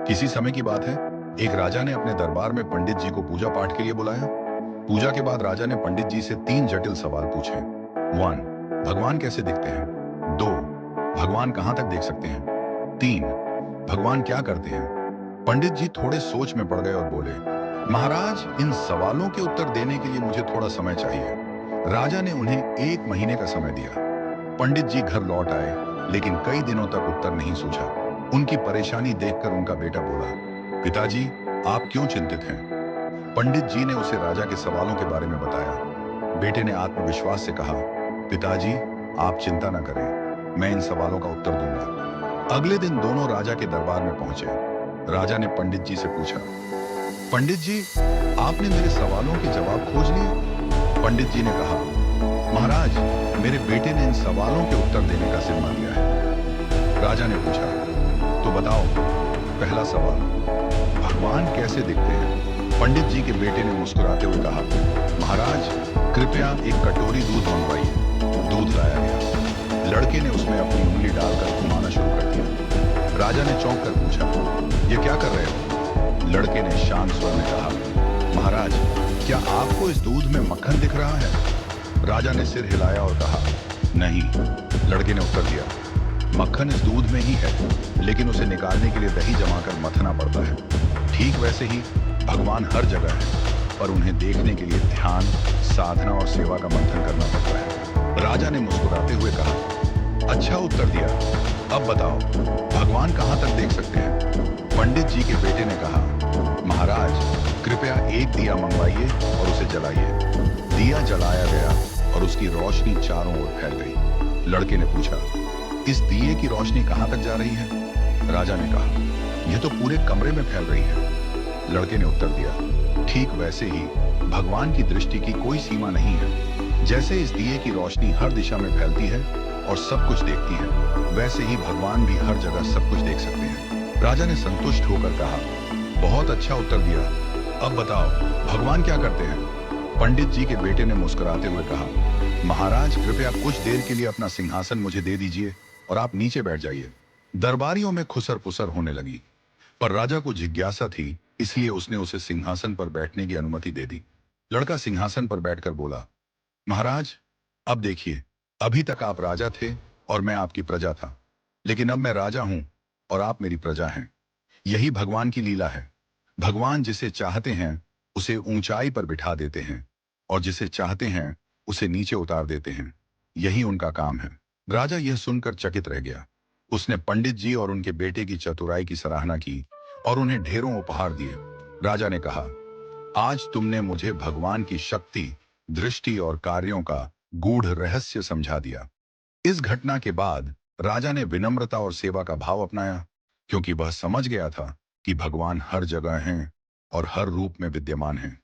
किसी समय की बात है, एक राजा ने अपने दरबार में पंडित जी को पूजा पाठ के लिए बुलाया। पूजा के बाद राजा ने पंडित जी से 3 जटिल सवाल पूछे। 1. भगवान कैसे दिखते हैं? 2. भगवान कहां तक देख सकते हैं? 3. भगवान क्या करते हैं? पंडित जी थोड़े सोच में पड़ गए और बोले, महाराज, इन सवालों के उत्तर देने के लिए मुझे थोड़ा समय चाहिए। राजा ने उन्हें 1 महीने का समय दिया। पंडित जी घर लौट आए, लेकिन कई दिनों तक उत्तर नहीं सूझा। उनकी परेशानी देखकर उनका बेटा बोला, पिताजी, आप क्यों चिंतित हैं? पंडित जी ने उसे राजा के सवालों के बारे में बताया। बेटे ने आत्मविश्वास से कहा, पिताजी, आप चिंता न करें, मैं इन सवालों का उत्तर दूंगा। अगले दिन दोनों राजा के दरबार में पहुंचे। राजा ने पंडित जी से पूछा, पंडित जी, आपने मेरे सवालों के जवाब खोज लिए? पंडित जी ने कहा, महाराज, मेरे बेटे ने इन सवालों के उत्तर देने का जिम्मा लिया है। राजा ने पूछा, तो बताओ, पहला सवाल, भगवान कैसे दिखते हैं? पंडित जी के बेटे ने मुस्कुराते हुए कहा, महाराज, कृपया एक कटोरी दूध मंगवाइए। दूध लाया गया। लड़के ने उसमें अपनी उंगली डालकर घुमाना शुरू कर दिया। राजा ने चौंक कर पूछा, ये क्या कर रहे हो? लड़के ने शांत स्वर में कहा, महाराज, क्या आपको इस दूध में मक्खन दिख रहा है? राजा ने सिर हिलाया और कहा, नहीं। लड़के ने उत्तर दिया, मक्खन इस दूध में ही है, लेकिन उसे निकालने के लिए दही जमाकर मथना पड़ता है। ठीक वैसे ही भगवान हर जगह है, पर उन्हें देखने के लिए ध्यान, साधना और सेवा का मंथन करना पड़ता है। राजा ने मुस्कुराते हुए कहा, अच्छा उत्तर दिया। अब बताओ, भगवान कहां तक देख सकते हैं? पंडित जी के बेटे ने कहा, महाराज, कृपया एक दिया मंगवाइए और उसे जलाइए। दिया जलाया गया और उसकी रोशनी चारों ओर फैल गई। लड़के ने पूछा, इस दिए की रोशनी कहां तक जा रही है? राजा ने कहा, यह तो पूरे कमरे में फैल रही है। लड़के ने उत्तर दिया, ठीक वैसे ही भगवान की दृष्टि की कोई सीमा नहीं है। जैसे इस दिए की रोशनी हर दिशा में फैलती है और सब कुछ देखती है, वैसे ही भगवान भी हर जगह सब कुछ देख सकते हैं। राजा ने संतुष्ट होकर कहा, बहुत अच्छा उत्तर दिया। अब बताओ, भगवान क्या करते हैं? पंडित जी के बेटे ने मुस्कुराते हुए कहा, महाराज, कृपया कुछ देर के लिए अपना सिंहासन मुझे दे दीजिए और आप नीचे बैठ जाइए। दरबारियों में खुसर पुसर होने लगी, पर राजा को जिज्ञासा थी, इसलिए उसने उसे सिंहासन पर बैठने की अनुमति दे दी। लड़का सिंहासन पर बैठकर बोला, महाराज, अब देखिए, अभी तक आप राजा थे और मैं आपकी प्रजा था, लेकिन अब मैं राजा हूं और आप मेरी प्रजा हैं। यही भगवान की लीला है। भगवान जिसे चाहते हैं उसे ऊंचाई पर बिठा देते हैं और जिसे चाहते हैं उसे नीचे उतार देते हैं। यही उनका काम है। राजा यह सुनकर चकित रह गया। उसने पंडित जी और उनके बेटे की चतुराई की सराहना की और उन्हें ढेरों उपहार दिए। राजा ने कहा, आज तुमने मुझे भगवान की शक्ति, दृष्टि और कार्यों का गूढ़ रहस्य समझा दिया। इस घटना के बाद राजा ने विनम्रता और सेवा का भाव अपनाया, क्योंकि वह समझ गया था कि भगवान हर जगह हैं और हर रूप में विद्यमान हैं।